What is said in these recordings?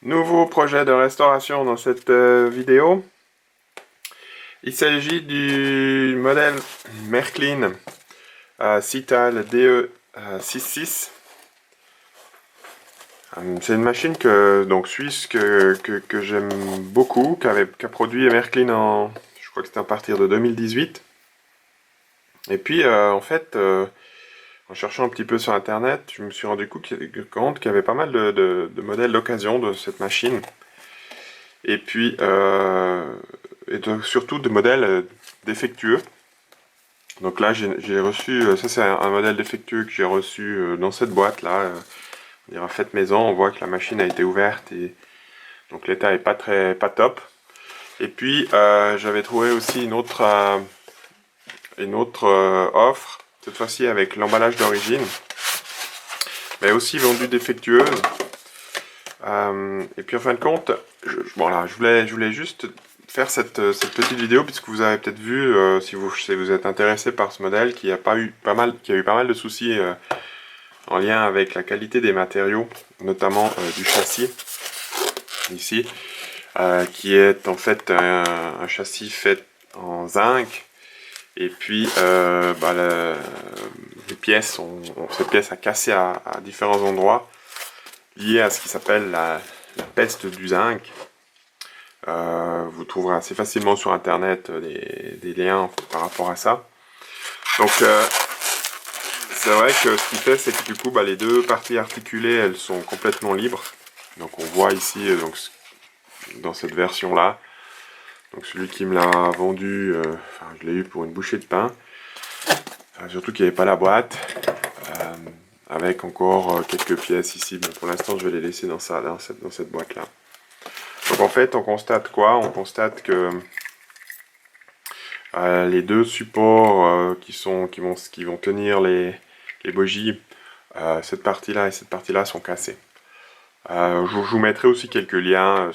Nouveau projet de restauration dans cette vidéo. Il s'agit du modèle Märklin Cital DE66. C'est une machine suisse que j'aime beaucoup, qu'a produit Märklin je crois que c'était à partir de 2018. Et puis en cherchant un petit peu sur internet, je me suis rendu compte qu'il y avait pas mal de modèles d'occasion de cette machine. Et puis, surtout de modèles défectueux. Donc là, j'ai reçu, ça c'est un modèle défectueux que j'ai reçu dans cette boîte là, on dirait faite maison. On voit que la machine a été ouverte et donc l'état est pas top. Et puis j'avais trouvé aussi une autre offre, cette fois-ci avec l'emballage d'origine, mais aussi vendue défectueuse. Et puis en fin de compte, je voulais juste faire cette petite vidéo puisque vous avez peut-être vu, si vous êtes intéressé par ce modèle, qui a eu pas mal de soucis en lien avec la qualité des matériaux, notamment du châssis ici, qui est en fait un châssis fait en zinc. Et puis cette pièce a cassé à différents endroits, lié à ce qui s'appelle la peste du zinc. Vous trouverez assez facilement sur internet des liens par rapport à ça. Donc c'est vrai que ce qui fait, c'est que du coup les deux parties articulées elles sont complètement libres. Donc on voit ici dans cette version là, donc celui qui me l'a vendu, je l'ai eu pour une bouchée de pain, surtout qu'il n'y avait pas la boîte, avec encore quelques pièces ici. Bon, pour l'instant je vais les laisser dans cette boîte là. Donc en fait on constate quoi? On constate que les deux supports qui vont tenir les bogies, cette partie-là et cette partie-là sont cassés. Je vous mettrai aussi quelques liens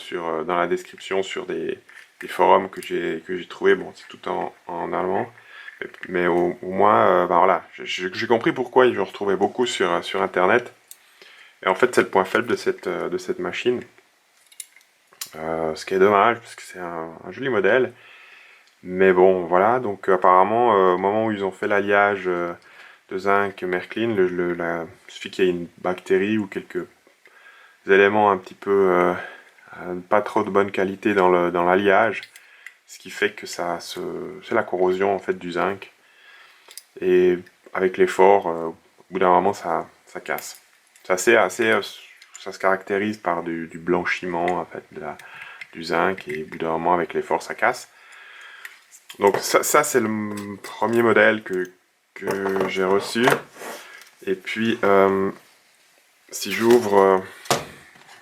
dans la description sur des forums que j'ai trouvé. Bon, c'est tout en allemand, mais au moins, voilà, j'ai compris pourquoi ils en retrouvaient beaucoup sur internet. Et en fait, c'est le point faible de cette machine. Ce qui est dommage, parce que c'est un joli modèle. Mais bon, voilà, donc apparemment, au moment où ils ont fait l'alliage de zinc Märklin, il suffit qu'il y ait une bactérie ou quelques éléments un petit peu pas trop de bonne qualité dans l'alliage, ce qui fait que c'est la corrosion en fait du zinc. Et avec l'effort, au bout d'un moment, ça casse. C'est ça se caractérise par du blanchiment en fait, du zinc, et au bout d'un moment, avec l'effort, ça casse. Donc ça c'est le premier modèle que j'ai reçu. Et puis si j'ouvre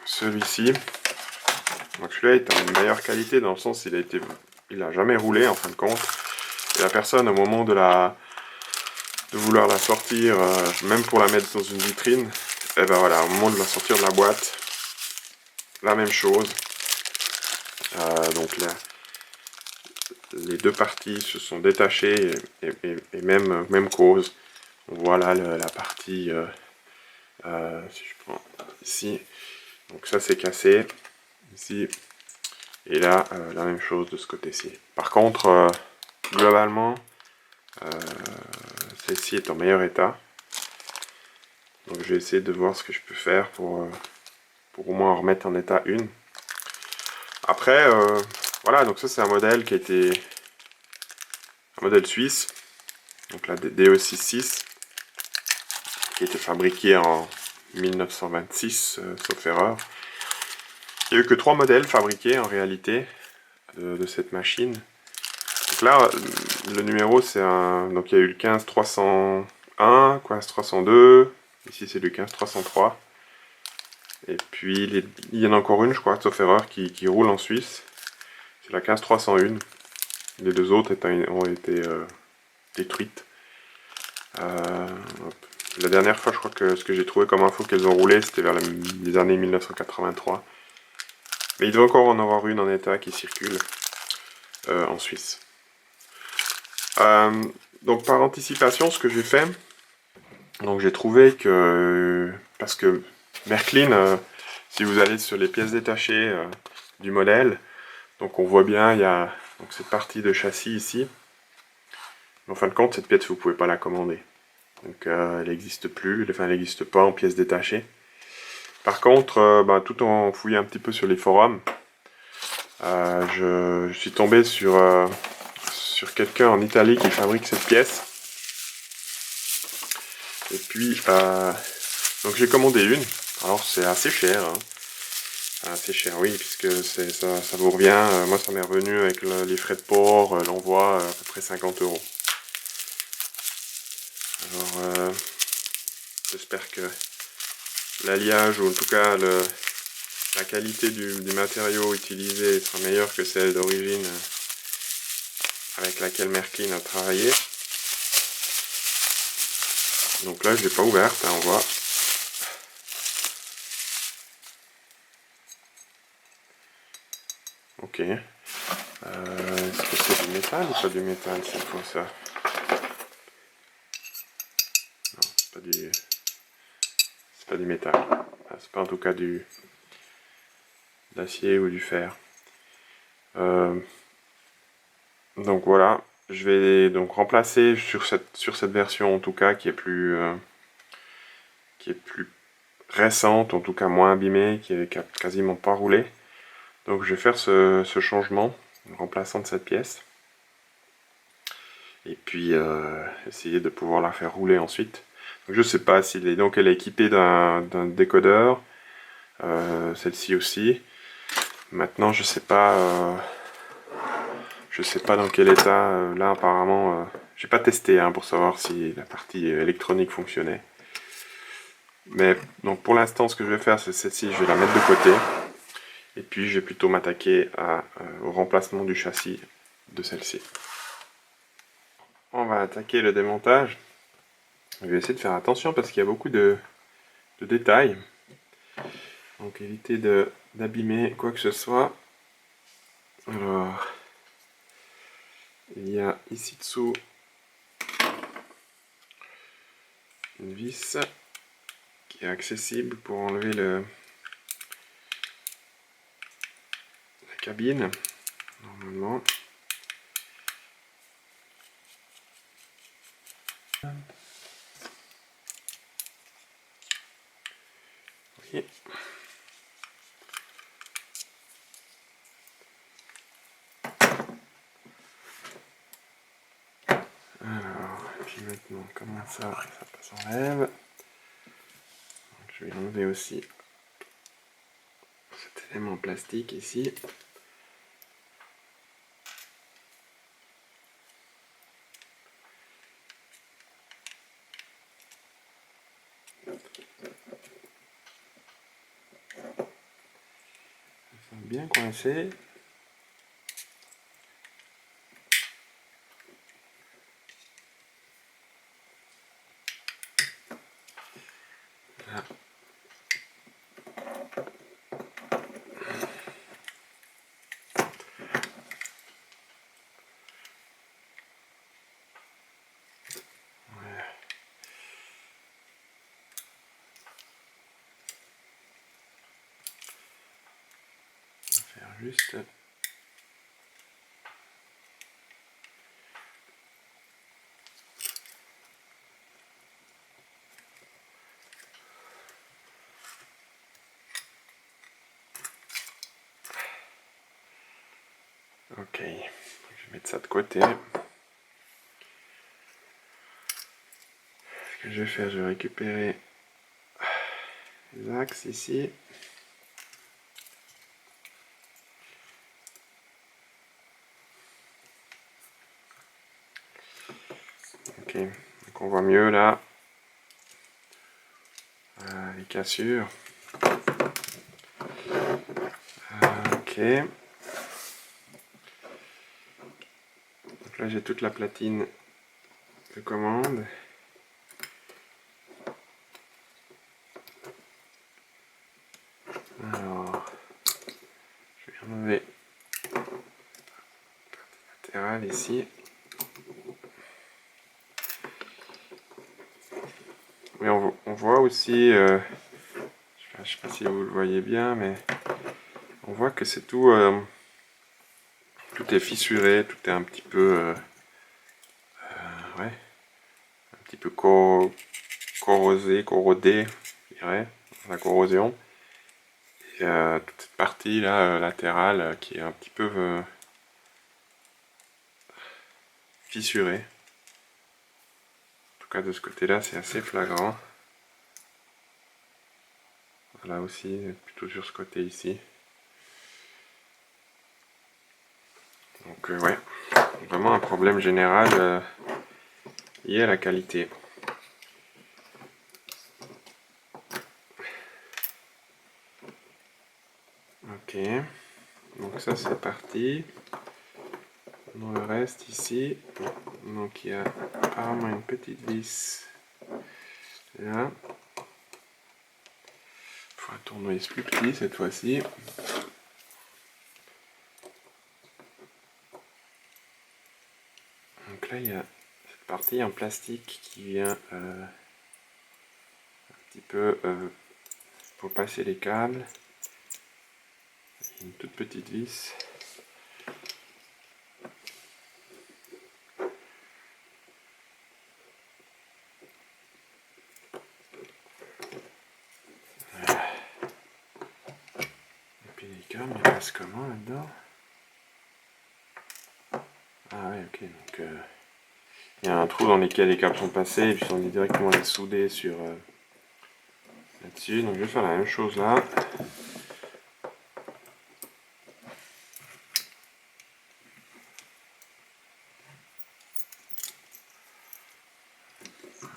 celui-ci, donc celui-là est en meilleure qualité dans le sens il a jamais roulé en fin de compte. Et la personne au moment de vouloir la sortir, même pour la mettre dans une vitrine, et ben voilà, au moment de la sortir de la boîte, la même chose. Donc là, les deux parties se sont détachées et même cause. On voit là la partie, si je prends ici, donc ça c'est cassé, ici, et là la même chose de ce côté-ci. Par contre, globalement, celle-ci est en meilleur état. Donc je vais essayer de voir ce que je peux faire pour au moins en remettre en état une. Après, voilà, donc ça c'est un modèle qui a été un modèle suisse, donc la DE66, qui a été fabriqué en 1926, sauf erreur. Il n'y a eu que 3 modèles fabriqués en réalité de cette machine. Donc là, le numéro c'est donc il y a eu le 15301, 15302, ici c'est le 15303. Et puis il y en a encore une, je crois, sauf erreur, qui roule en Suisse. C'est la 15301. Les deux autres ont été détruites. La dernière fois, je crois que ce que j'ai trouvé comme info qu'elles ont roulé, c'était vers les années 1983. Mais il doit encore en avoir une en état qui circule en Suisse. Donc par anticipation, ce que j'ai fait, donc j'ai trouvé que, parce que Märklin, si vous allez sur les pièces détachées du modèle, donc on voit bien, il y a donc cette partie de châssis ici. Mais en fin de compte, cette pièce, vous ne pouvez pas la commander. Donc elle n'existe plus, enfin elle n'existe pas en pièces détachées. Par contre, tout en fouillant un petit peu sur les forums, je suis tombé sur quelqu'un en Italie qui fabrique cette pièce. Et puis, donc j'ai commandé une. Alors c'est assez cher, hein. Assez cher, oui, puisque ça vous revient. Moi, ça m'est revenu avec les frais de port, l'envoi, à peu près 50 €. Alors, j'espère que l'alliage, ou en tout cas la qualité du matériau utilisé sera meilleure que celle d'origine avec laquelle Märklin a travaillé. Donc là, je l'ai pas ouverte, hein, on voit. Ok. Est-ce que c'est du métal ou pas du métal cette fois ça? Non, c'est pas du métal. C'est pas en tout cas d'acier ou du fer. Donc voilà, je vais donc remplacer sur cette version en tout cas qui est plus récente, en tout cas moins abîmée, qui a quasiment pas roulé. Donc je vais faire ce changement en remplaçant de cette pièce. Et puis essayer de pouvoir la faire rouler ensuite. Donc, je sais pas si donc elle est équipée d'un décodeur, celle-ci aussi. Maintenant je sais pas dans quel état. Là apparemment j'ai pas testé hein, pour savoir si la partie électronique fonctionnait. Mais donc pour l'instant ce que je vais faire c'est celle-ci, je vais la mettre de côté. Et puis je vais plutôt m'attaquer au remplacement du châssis de celle-ci. On va attaquer le démontage. Je vais essayer de faire attention parce qu'il y a beaucoup de détails. Donc éviter d'abîmer quoi que ce soit. Alors, il y a ici dessous une vis qui est accessible pour enlever la cabine, normalement. Oui. Alors, et puis maintenant, comment ça s'enlève. Donc, je vais enlever aussi cet élément plastique ici. Bien coincé. Là. Voilà. On va faire juste ok, je vais mettre ça de côté. Ce que je vais faire, je vais récupérer les axes ici. Ok, donc on voit mieux là les cassures. Ok. Donc là j'ai toute la platine de commande. Alors, je vais enlever la partie latérale ici. Mais on voit aussi, je vais je sais pas si vous le voyez bien, mais on voit que c'est tout, tout est fissuré, tout est un petit peu, ouais, un petit peu corrodé, je dirais, la corrosion. Et toute cette partie là latérale qui est un petit peu fissurée. En tout cas de ce côté-là, c'est assez flagrant. Là aussi, plutôt sur ce côté ici. Donc ouais, vraiment un problème général lié à la qualité. Ok, donc ça c'est parti. Dans le reste ici, donc il y a apparemment une petite vis là. Il faut un tournevis plus petit cette fois-ci. Donc là il y a cette partie en plastique qui vient un petit peu pour passer les câbles. Une toute petite vis. Et puis les câbles, ils passent comment là-dedans? Ah ouais, ok, donc il y a un trou dans lequel les câbles sont passés et puis on est directement les souder sur là-dessus. Donc je vais faire la même chose là.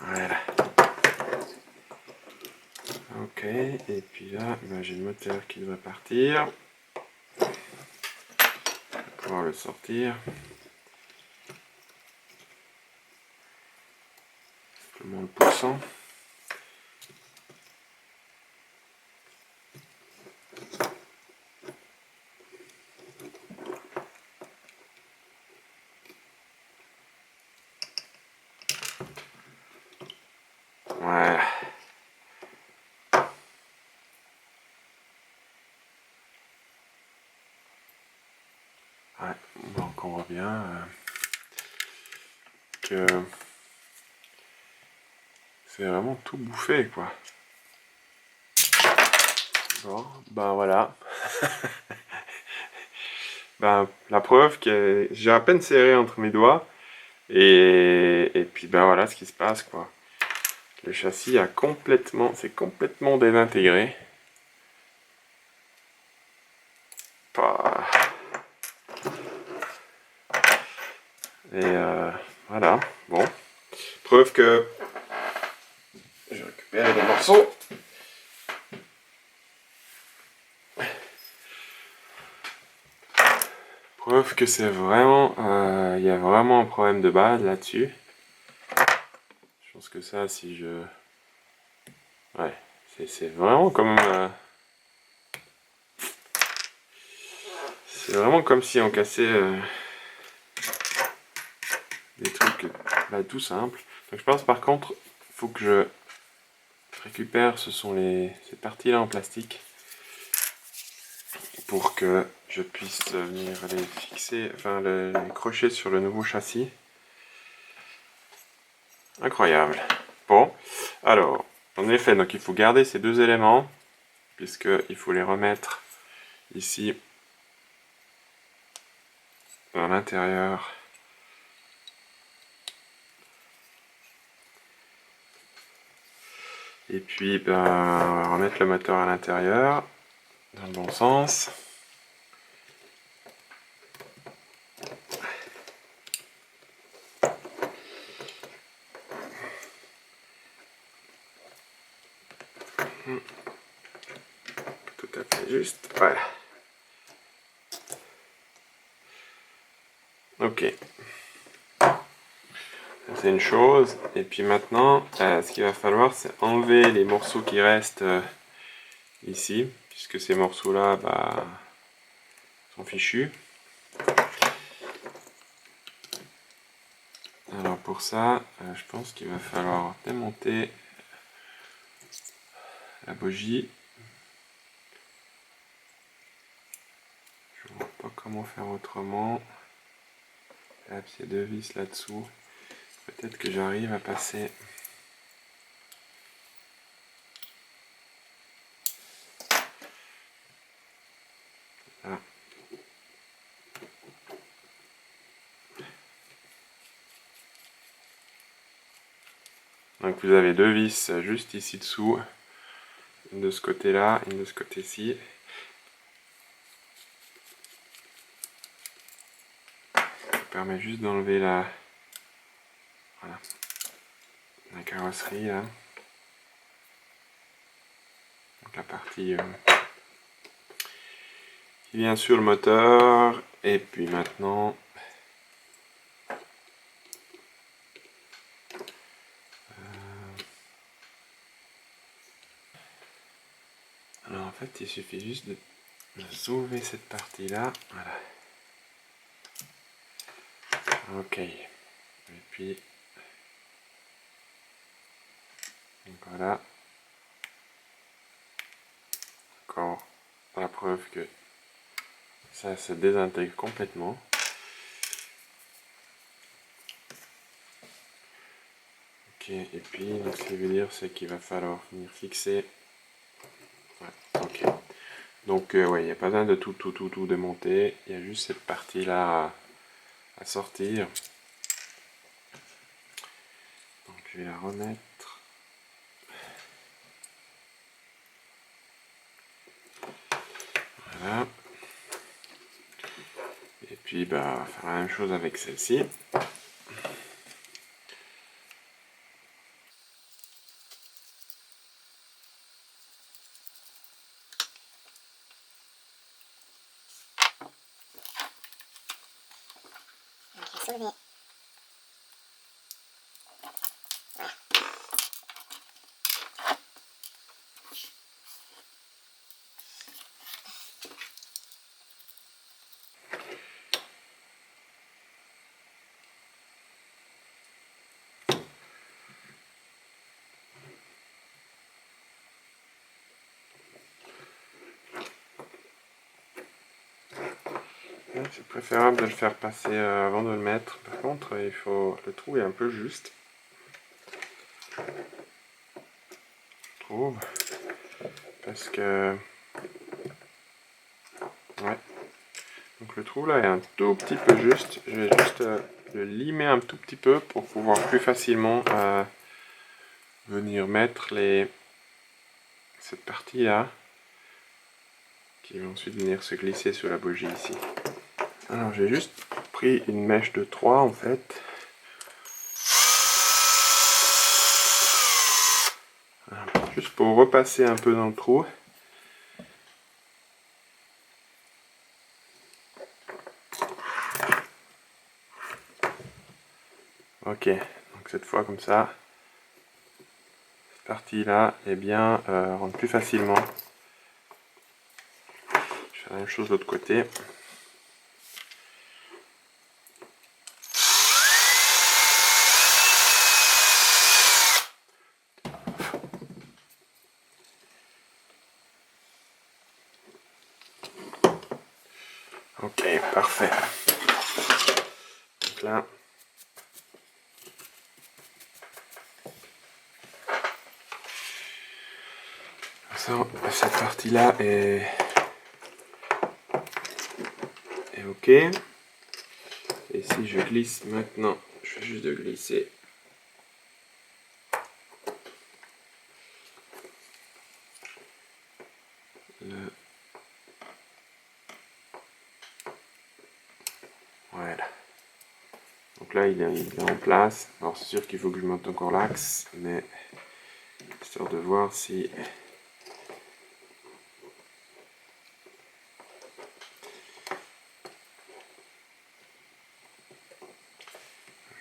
Voilà. Ok, et puis là, ben, j'ai le moteur qui doit partir. Je vais pouvoir le sortir. Simplement le poussant. Voilà. Ouais, donc on voit bien que c'est vraiment tout bouffé quoi. Bon, ben voilà. Ben, la preuve que j'ai à peine serré entre mes doigts. Et puis ben voilà ce qui se passe quoi. Le châssis a c'est complètement désintégré. Pas. Et voilà, bon. Preuve que j'ai récupéré les morceaux. Preuve que c'est vraiment, il y a vraiment un problème de base là-dessus. Je pense que ça, si je, ouais, c'est vraiment comme, c'est vraiment comme si on cassait des trucs là tout simples. Donc je pense par contre, faut que je récupère, ce sont ces parties-là en plastique, pour que je puisse venir les fixer, enfin les crocher sur le nouveau châssis. Incroyable. Bon, alors, en effet, donc il faut garder ces deux éléments, puisqu'il faut les remettre ici, à l'intérieur. Et puis, ben, on va remettre le moteur à l'intérieur, dans le bon sens. Tout à fait juste, voilà. Ok. C'est une chose. Et puis maintenant, ce qu'il va falloir, c'est enlever les morceaux qui restent ici, puisque ces morceaux-là, bah, sont fichus. Alors pour ça, je pense qu'il va falloir démonter la bougie. pas comment faire autrement. Là, il y a 2 vis là-dessous. Peut-être que j'arrive à passer. Là. Donc vous avez 2 vis juste ici dessous. Une de ce côté-là, une de ce côté-ci. Ça permet juste d'enlever la carrosserie là. Donc la partie qui vient sur le moteur. Et puis maintenant, alors en fait il suffit juste de soulever cette partie là. Voilà. Ok. Et puis donc voilà. Encore la preuve que ça se désintègre complètement. Ok, et puis donc, ce qui veut dire c'est qu'il va falloir venir fixer. Ouais, ok. Donc ouais, il n'y a pas besoin de tout démonter. Il y a juste cette partie là à sortir. Donc je vais la remettre. Voilà. Et puis bah, on va faire la même chose avec celle-ci. Soulever. C'est préférable de le faire passer avant de le mettre. Par contre, il faut le trou est un peu juste. Je trouve. Parce que... Ouais. Donc le trou là est un tout petit peu juste. Je vais juste le limer un tout petit peu pour pouvoir plus facilement venir mettre cette partie là qui va ensuite venir se glisser sur la bougie ici. Alors j'ai juste pris une mèche de 3 en fait. Voilà. Juste pour repasser un peu dans le trou. Ok, donc cette fois comme ça, cette partie là est bien rentre plus facilement. Je fais la même chose de l'autre côté. Ok, parfait. Donc là, cette partie-là est ok. Et si je glisse maintenant, je fais juste de glisser. Voilà. Donc là, il est en place. Alors c'est sûr qu'il faut que je monte encore l'axe, mais histoire de voir si...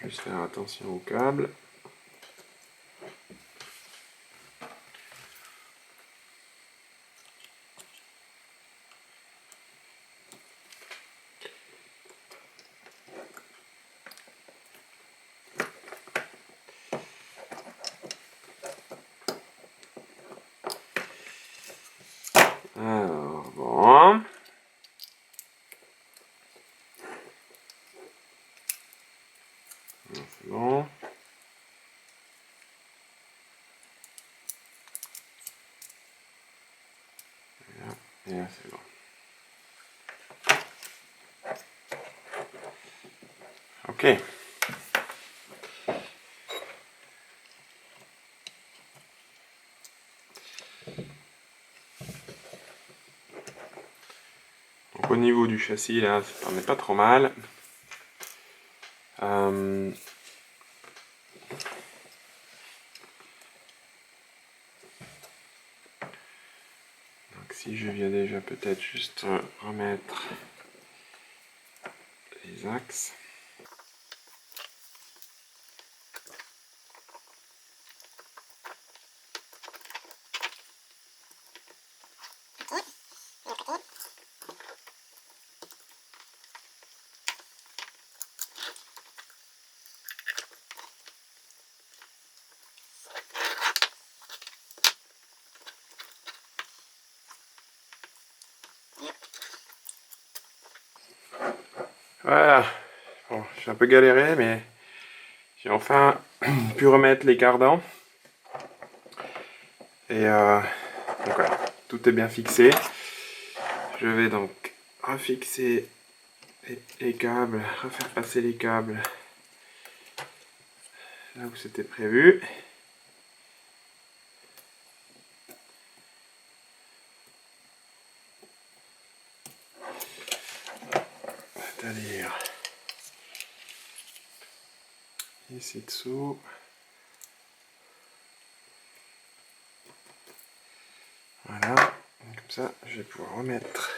Juste faire attention au câble. Alors, bon. Et là, c'est bon. Ok. Donc au niveau du châssis, là, ça n'est pas trop mal. Donc si je viens déjà peut-être juste remettre les axes. Voilà. Bon, j'ai un peu galéré, mais j'ai enfin pu remettre les cardans. Et donc voilà, tout est bien fixé. Je vais donc refixer les câbles, refaire passer les câbles là où c'était prévu. C'est-à-dire ici dessous. Voilà, comme ça je vais pouvoir remettre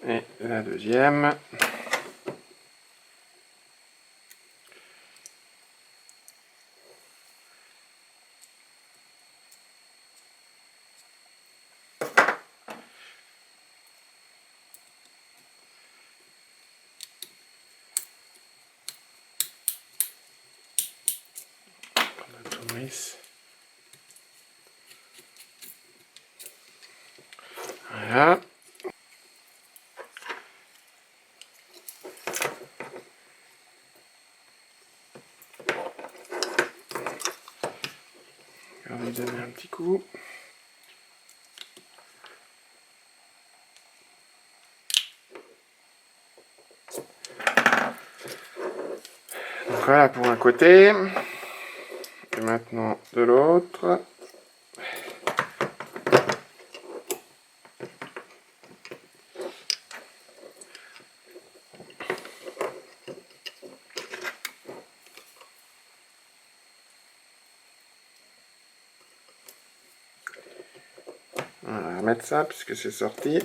et la deuxième. La tournevis. Voilà. On va lui donner un petit coup. Donc voilà pour un côté. Et maintenant de l'autre. On va remettre ça puisque c'est sorti.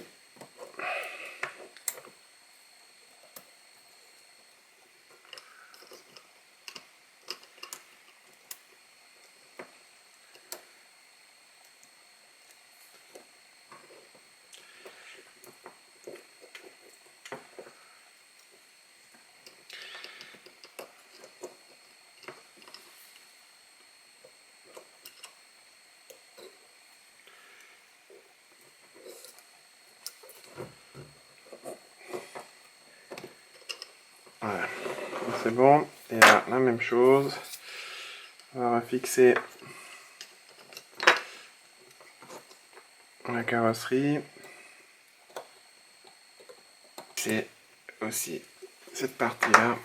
Voilà, c'est bon. Et là, la même chose. On va refixer la carrosserie. C'est aussi cette partie-là.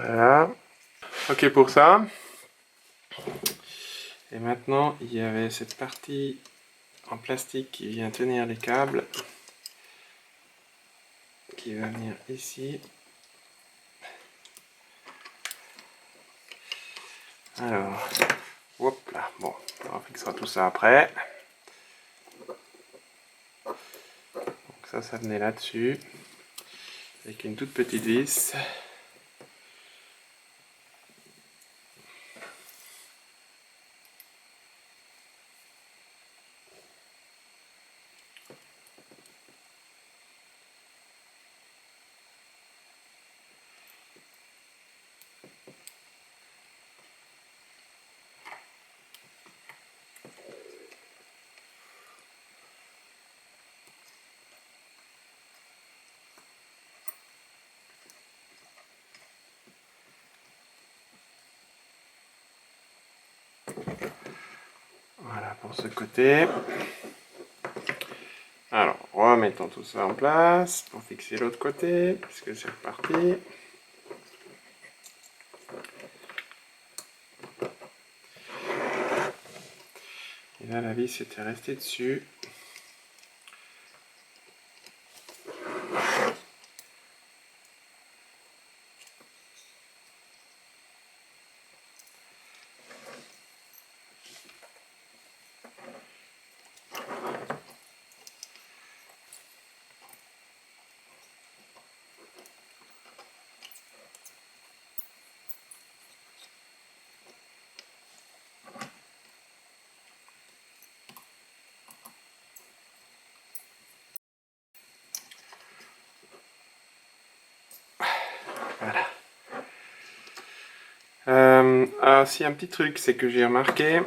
Voilà. Ok pour ça. Et maintenant, il y avait cette partie en plastique qui vient tenir les câbles, qui va venir ici. Alors, hop là, bon, on fixera tout ça après. Donc ça venait là-dessus, avec une toute petite vis. Voilà pour ce côté. Alors, remettons tout ça en place pour fixer l'autre côté, puisque c'est reparti. Et là, la vis était restée dessus. Voilà. Alors, si un petit truc, c'est que j'ai remarqué,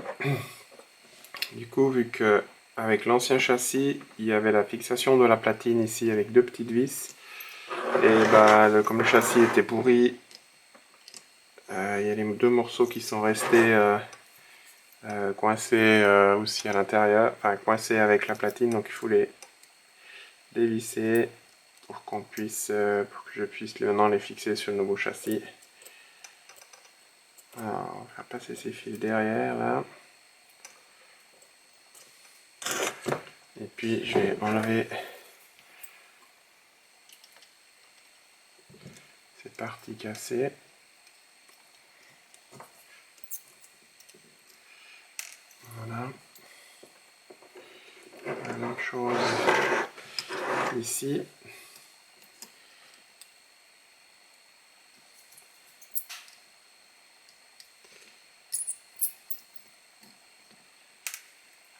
du coup, vu que avec l'ancien châssis, il y avait la fixation de la platine ici avec deux petites vis, et bah, comme le châssis était pourri, il y a les deux morceaux qui sont restés coincés aussi à l'intérieur, enfin coincés avec la platine, donc il faut les dévisser pour qu'on puisse, pour que je puisse maintenant les fixer sur le nouveau châssis. Alors, on va faire passer ces fils derrière là. Et puis je vais enlever cette partie cassée. Voilà. La même chose ici.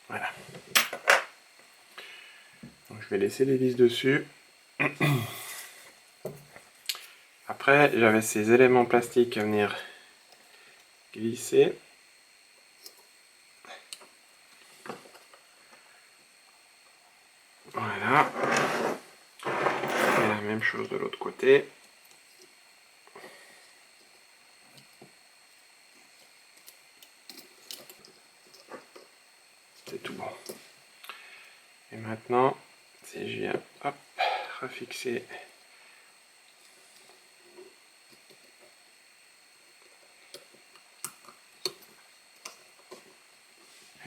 Voilà. Donc je vais laisser les vis dessus. Après, j'avais ces éléments plastiques à venir glisser. Voilà. Et la même chose de l'autre côté. C'est tout bon. Et maintenant, si je viens, hop, refixer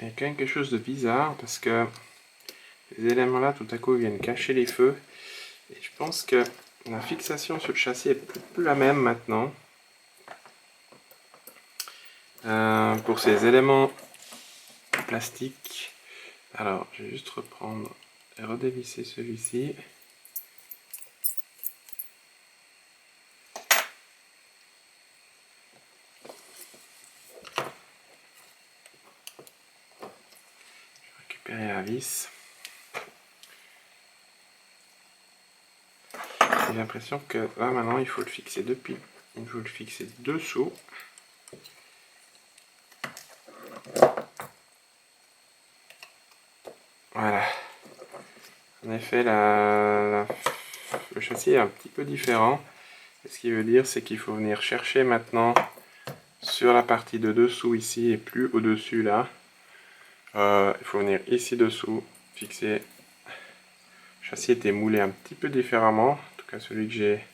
il y a quelque chose de bizarre parce que les éléments là tout à coup viennent cacher les feux et je pense que la fixation sur le châssis est plus la même maintenant. Pour ces éléments plastiques, alors je vais juste reprendre et redévisser celui-ci. Récupérer la vis. J'ai l'impression que là maintenant il faut le fixer il faut le fixer dessous. Voilà. En effet, le châssis est un petit peu différent. Ce qui veut dire, c'est qu'il faut venir chercher maintenant sur la partie de dessous ici et plus au-dessus là. Il faut venir ici dessous, fixer. Le châssis était moulé un petit peu différemment, en tout cas celui que j'ai.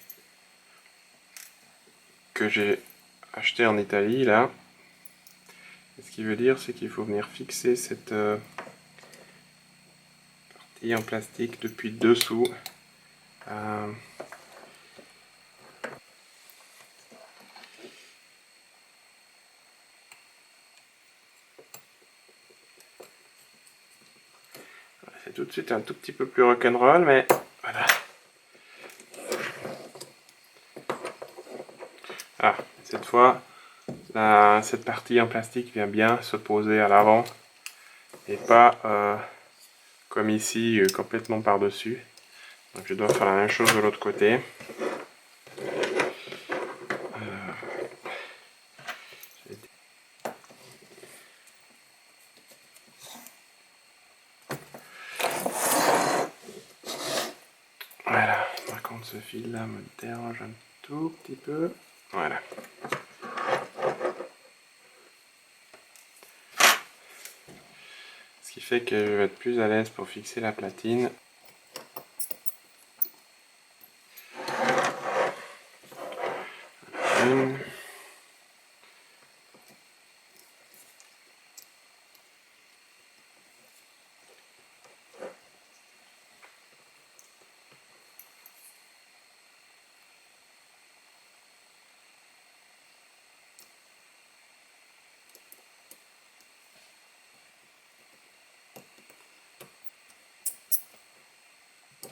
que j'ai acheté en Italie là. Et ce qui veut dire, c'est qu'il faut venir fixer cette partie en plastique depuis dessous. C'est tout de suite un tout petit peu plus rock'n'roll, mais voilà. Ah, cette fois, cette partie en plastique vient bien se poser à l'avant et pas comme ici, complètement par-dessus. Donc je dois faire la même chose de l'autre côté. Voilà, par contre ce fil là me dérange un tout petit peu. Voilà. Ce qui fait que je vais être plus à l'aise pour fixer la platine.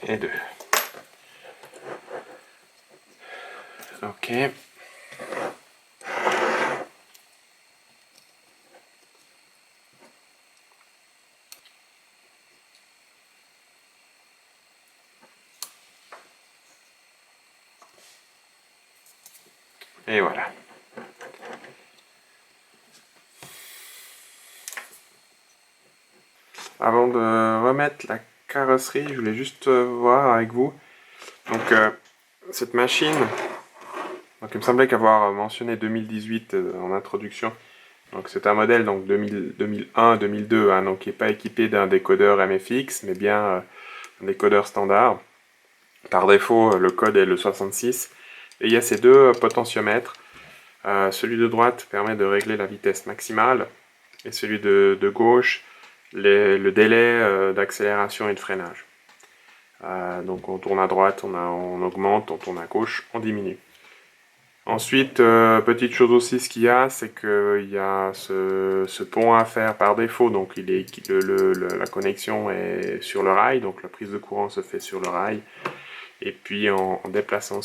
Et deux. Ok. Et voilà. Avant de remettre la carrosserie, je voulais juste voir avec vous. Donc cette machine, donc il me semblait qu'avoir mentionné 2018 en introduction. Donc c'est un modèle donc 2001-2002, hein, donc qui n'est pas équipé d'un décodeur MFX, mais bien un décodeur standard. Par défaut, le code est le 66. Et il y a ces deux potentiomètres. Celui de droite permet de régler la vitesse maximale, et celui de gauche, le délai d'accélération et de freinage. Donc on tourne à droite, on augmente, on tourne à gauche, on diminue. Ensuite, petite chose aussi, ce qu'il y a, c'est qu'il y a ce pont à faire par défaut, donc la connexion est sur le rail, donc la prise de courant se fait sur le rail, et puis en déplaçant,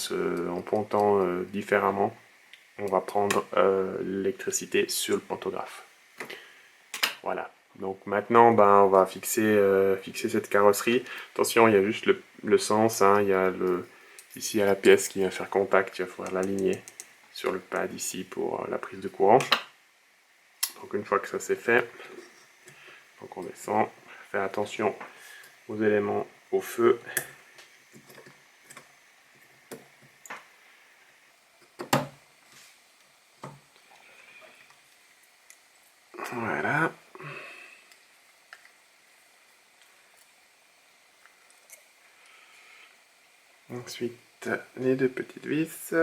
en pontant différemment, on va prendre l'électricité sur le pantographe. Voilà. Donc maintenant, on va fixer cette carrosserie. Attention, il y a juste le sens, hein, ici il y a la pièce qui vient faire contact, il va falloir l'aligner sur le pad ici pour la prise de courant. Donc une fois que ça c'est fait, donc on descend, faire attention aux éléments au feu. Voilà. Ensuite, les deux petites vis.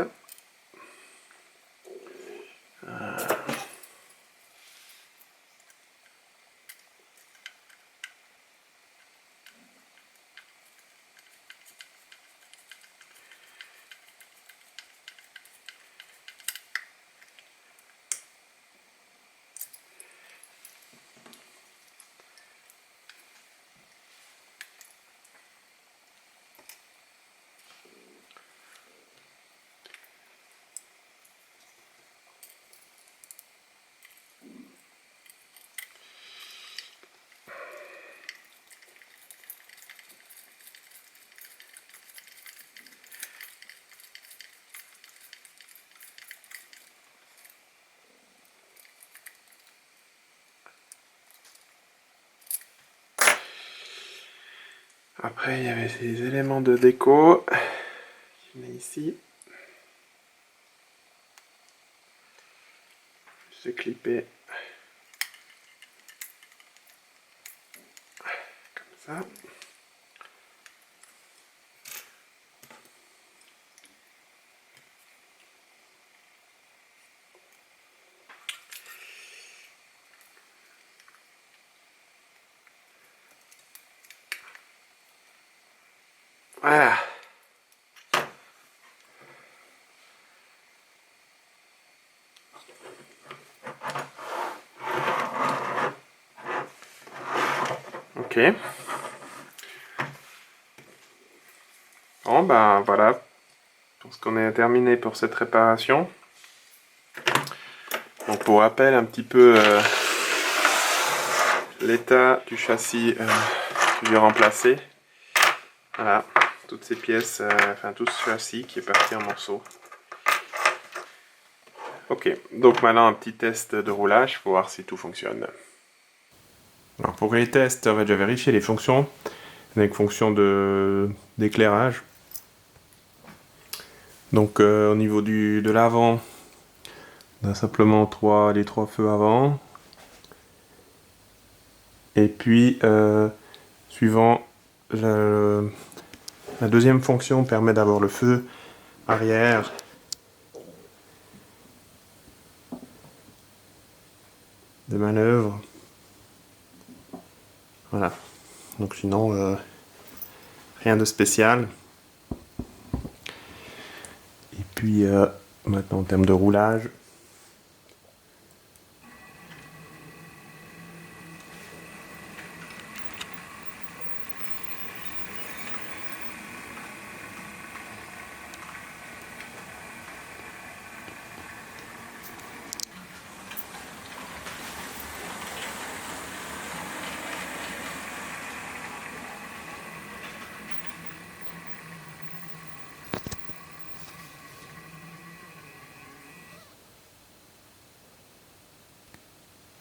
Après, il y avait ces éléments de déco. Je mets ici. Je vais clipper comme ça. Voilà. Ok. Bon ben voilà. Je pense qu'on est terminé pour cette réparation. Donc pour rappel un petit peu l'état du châssis que j'ai remplacé. Voilà, toutes ces pièces, enfin tout ce châssis qui est parti en morceaux. Ok, donc maintenant un petit test de roulage pour voir si tout fonctionne. Alors pour les tests, on va déjà vérifier les fonctions. Avec fonction d'éclairage. Donc au niveau de l'avant, on a simplement les trois feux avant. Et puis suivant la deuxième fonction permet d'avoir le feu arrière de manœuvre. Voilà. Donc sinon rien de spécial. Et puis maintenant en termes de roulage.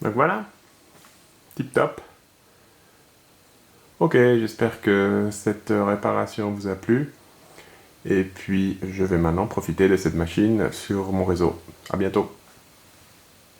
Donc voilà, tip top. Ok, j'espère que cette réparation vous a plu. Et puis je vais maintenant profiter de cette machine sur mon réseau. À bientôt.